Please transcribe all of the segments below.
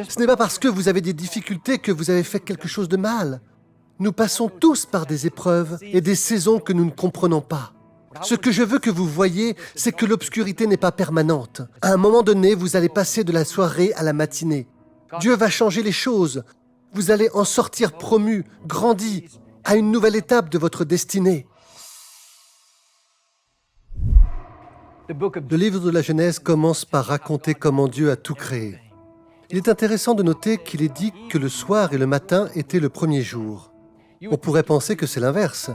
Ce n'est pas parce que vous avez des difficultés que vous avez fait quelque chose de mal. Nous passons tous par des épreuves et des saisons que nous ne comprenons pas. Ce que je veux que vous voyiez, c'est que l'obscurité n'est pas permanente. À un moment donné, vous allez passer de la soirée à la matinée. Dieu va changer les choses. Vous allez en sortir promu, grandi, à une nouvelle étape de votre destinée. Le livre de la Genèse commence par raconter comment Dieu a tout créé. Il est intéressant de noter qu'il est dit que le soir et le matin étaient le premier jour. On pourrait penser que c'est l'inverse,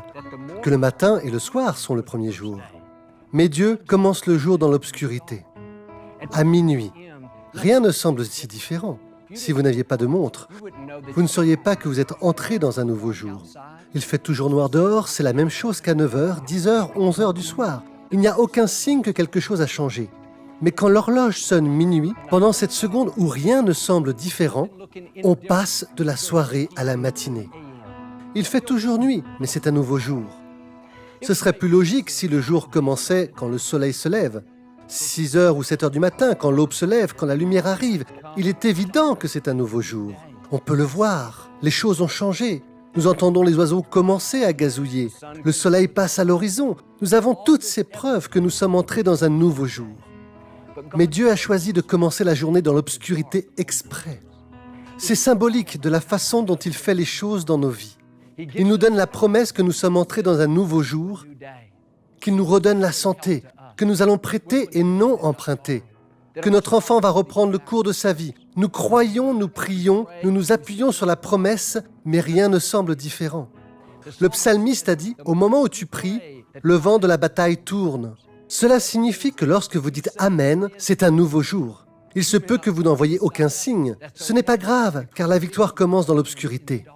que le matin et le soir sont le premier jour. Mais Dieu commence le jour dans l'obscurité, à minuit. Rien ne semble si différent. Si vous n'aviez pas de montre, vous ne sauriez pas que vous êtes entré dans un nouveau jour. Il fait toujours noir dehors, c'est la même chose qu'à 9h, 10h, 11h du soir. Il n'y a aucun signe que quelque chose a changé. Mais quand l'horloge sonne minuit, pendant cette seconde où rien ne semble différent, on passe de la soirée à la matinée. Il fait toujours nuit, mais c'est un nouveau jour. Ce serait plus logique si le jour commençait quand le soleil se lève. 6h ou 7h du matin, quand l'aube se lève, quand la lumière arrive. Il est évident que c'est un nouveau jour. On peut le voir. Les choses ont changé. Nous entendons les oiseaux commencer à gazouiller. Le soleil passe à l'horizon. Nous avons toutes ces preuves que nous sommes entrés dans un nouveau jour. Mais Dieu a choisi de commencer la journée dans l'obscurité exprès. C'est symbolique de la façon dont il fait les choses dans nos vies. Il nous donne la promesse que nous sommes entrés dans un nouveau jour, qu'il nous redonne la santé, que nous allons prêter et non emprunter, que notre enfant va reprendre le cours de sa vie. Nous croyons, nous prions, nous nous appuyons sur la promesse, mais rien ne semble différent. Le psalmiste a dit, au moment où tu pries, le vent de la bataille tourne. Cela signifie que lorsque vous dites Amen, c'est un nouveau jour. Il se peut que vous n'en voyez aucun signe. Ce n'est pas grave, car la victoire commence dans l'obscurité.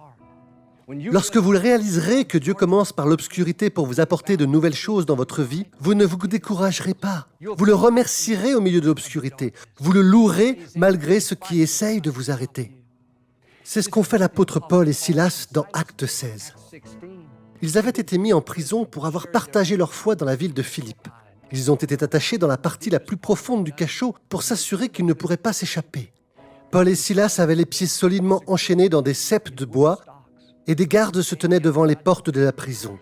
Lorsque vous réaliserez que Dieu commence par l'obscurité pour vous apporter de nouvelles choses dans votre vie, vous ne vous découragerez pas. Vous le remercierez au milieu de l'obscurité. Vous le louerez malgré ce qui essaye de vous arrêter. C'est ce qu'ont fait l'apôtre Paul et Silas dans Acte 16. Ils avaient été mis en prison pour avoir partagé leur foi dans la ville de Philippe. Ils ont été attachés dans la partie la plus profonde du cachot pour s'assurer qu'ils ne pourraient pas s'échapper. Paul et Silas avaient les pieds solidement enchaînés dans des ceps de bois et des gardes se tenaient devant les portes de la prison.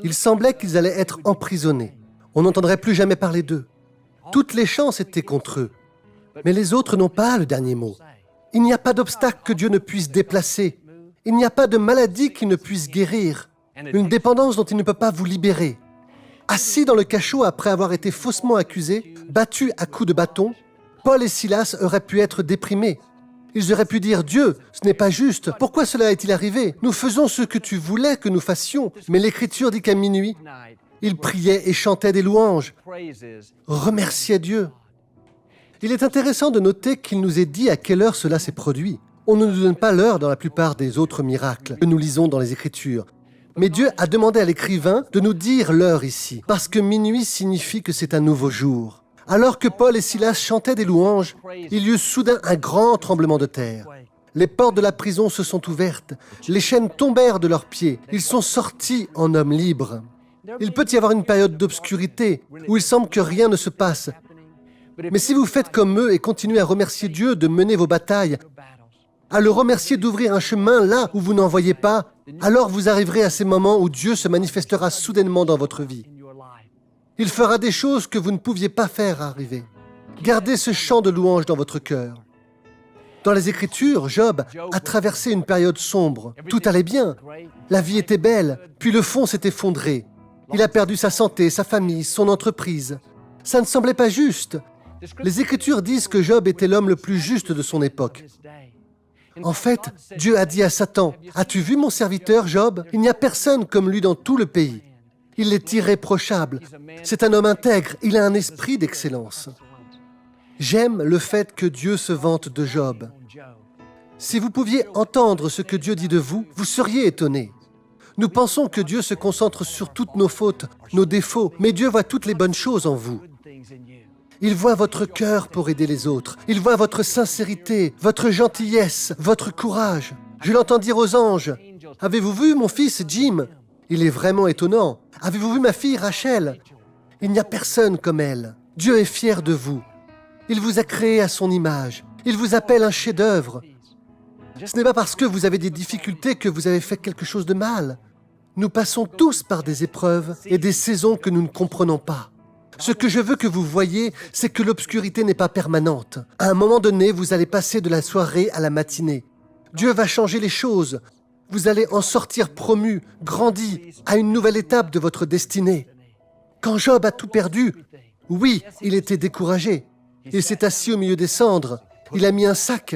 Il semblait qu'ils allaient être emprisonnés. On n'entendrait plus jamais parler d'eux. Toutes les chances étaient contre eux. Mais les autres n'ont pas le dernier mot. Il n'y a pas d'obstacle que Dieu ne puisse déplacer. Il n'y a pas de maladie qu'il ne puisse guérir. Une dépendance dont il ne peut pas vous libérer. Assis dans le cachot après avoir été faussement accusés, battus à coups de bâton, Paul et Silas auraient pu être déprimés. Ils auraient pu dire « Dieu, ce n'est pas juste. Pourquoi cela est-il arrivé? Nous faisons ce que tu voulais que nous fassions. » Mais l'Écriture dit qu'à minuit, ils priaient et chantaient des louanges, remerciaient Dieu. Il est intéressant de noter qu'il nous est dit à quelle heure cela s'est produit. On ne nous donne pas l'heure dans la plupart des autres miracles que nous lisons dans les Écritures. Mais Dieu a demandé à l'écrivain de nous dire l'heure ici, parce que minuit signifie que c'est un nouveau jour. Alors que Paul et Silas chantaient des louanges, il y eut soudain un grand tremblement de terre. Les portes de la prison se sont ouvertes, les chaînes tombèrent de leurs pieds, ils sont sortis en hommes libres. Il peut y avoir une période d'obscurité où il semble que rien ne se passe. Mais si vous faites comme eux et continuez à remercier Dieu de mener vos batailles, à le remercier d'ouvrir un chemin là où vous n'en voyez pas, alors vous arriverez à ces moments où Dieu se manifestera soudainement dans votre vie. Il fera des choses que vous ne pouviez pas faire arriver. Gardez ce chant de louange dans votre cœur. Dans les Écritures, Job a traversé une période sombre. Tout allait bien. La vie était belle, puis le fond s'est effondré. Il a perdu sa santé, sa famille, son entreprise. Ça ne semblait pas juste. Les Écritures disent que Job était l'homme le plus juste de son époque. En fait, Dieu a dit à Satan, « As-tu vu mon serviteur Job? Il n'y a personne comme lui dans tout le pays. Il est irréprochable. C'est un homme intègre. Il a un esprit d'excellence. » J'aime le fait que Dieu se vante de Job. Si vous pouviez entendre ce que Dieu dit de vous, vous seriez étonné. Nous pensons que Dieu se concentre sur toutes nos fautes, nos défauts, mais Dieu voit toutes les bonnes choses en vous. Il voit votre cœur pour aider les autres. Il voit votre sincérité, votre gentillesse, votre courage. Je l'entends dire aux anges, « Avez-vous vu mon fils Jim? Il est vraiment étonnant. Avez-vous vu ma fille Rachel? Il n'y a personne comme elle. Dieu est fier de vous. Il vous a créé à son image. Il vous appelle un chef-d'œuvre. Ce n'est pas parce que vous avez des difficultés que vous avez fait quelque chose de mal. Nous passons tous par des épreuves et des saisons que nous ne comprenons pas. Ce que je veux que vous voyiez, c'est que l'obscurité n'est pas permanente. À un moment donné, vous allez passer de la soirée à la matinée. Dieu va changer les choses. Vous allez en sortir promu, grandi, à une nouvelle étape de votre destinée. Quand Job a tout perdu, oui, il était découragé. Il s'est assis au milieu des cendres. Il a mis un sac.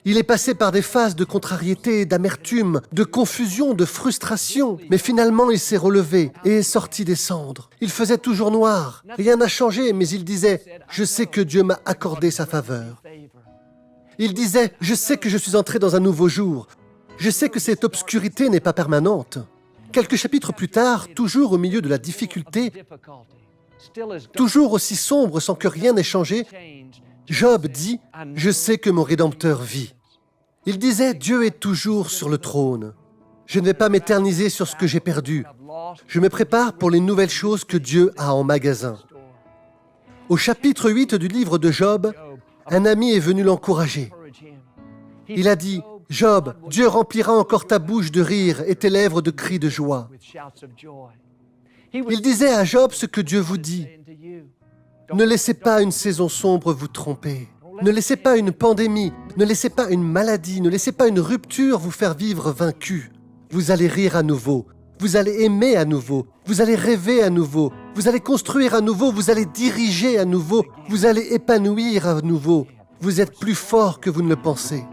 Il est passé par des phases de contrariété, d'amertume, de confusion, de frustration. Mais finalement, il s'est relevé et est sorti des cendres. Il faisait toujours noir. Rien n'a changé, mais il disait « Je sais que Dieu m'a accordé sa faveur ». Il disait « Je sais que je suis entré dans un nouveau jour. Je sais que cette obscurité n'est pas permanente. » Quelques chapitres plus tard, toujours au milieu de la difficulté, toujours aussi sombre sans que rien n'ait changé, Job dit « Je sais que mon Rédempteur vit ». Il disait « Dieu est toujours sur le trône. Je ne vais pas m'éterniser sur ce que j'ai perdu. Je me prépare pour les nouvelles choses que Dieu a en magasin. » Au chapitre 8 du livre de Job, un ami est venu l'encourager. Il a dit « Job, Dieu remplira encore ta bouche de rire et tes lèvres de cris de joie. » Il disait à Job ce que Dieu vous dit. Ne laissez pas une saison sombre vous tromper. Ne laissez pas une pandémie, ne laissez pas une maladie, ne laissez pas une rupture vous faire vivre vaincu. Vous allez rire à nouveau, vous allez aimer à nouveau, vous allez rêver à nouveau, vous allez construire à nouveau, vous allez diriger à nouveau, vous allez épanouir à nouveau. Vous êtes plus fort que vous ne le pensez.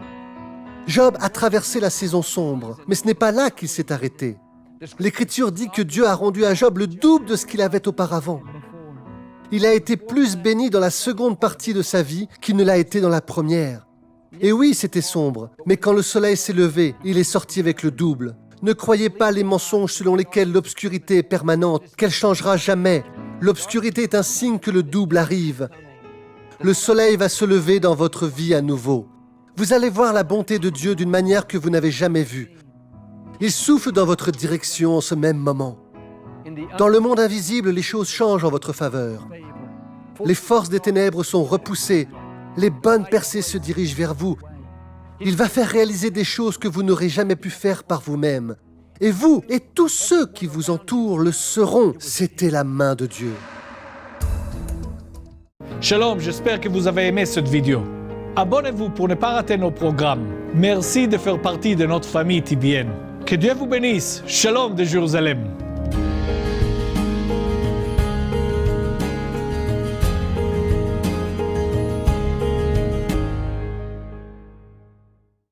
Job a traversé la saison sombre, mais ce n'est pas là qu'il s'est arrêté. L'Écriture dit que Dieu a rendu à Job le double de ce qu'il avait auparavant. Il a été plus béni dans la seconde partie de sa vie qu'il ne l'a été dans la première. Et oui, c'était sombre, mais quand le soleil s'est levé, il est sorti avec le double. Ne croyez pas les mensonges selon lesquels l'obscurité est permanente, qu'elle changera jamais. L'obscurité est un signe que le double arrive. Le soleil va se lever dans votre vie à nouveau. Vous allez voir la bonté de Dieu d'une manière que vous n'avez jamais vue. Il souffle dans votre direction en ce même moment. Dans le monde invisible, les choses changent en votre faveur. Les forces des ténèbres sont repoussées. Les bonnes percées se dirigent vers vous. Il va faire réaliser des choses que vous n'aurez jamais pu faire par vous-même. Et vous et tous ceux qui vous entourent le seront. C'était la main de Dieu. Shalom, j'espère que vous avez aimé cette vidéo. Abonnez-vous pour ne pas rater nos programmes. Merci de faire partie de notre famille TBN. Que Dieu vous bénisse. Shalom de Jérusalem.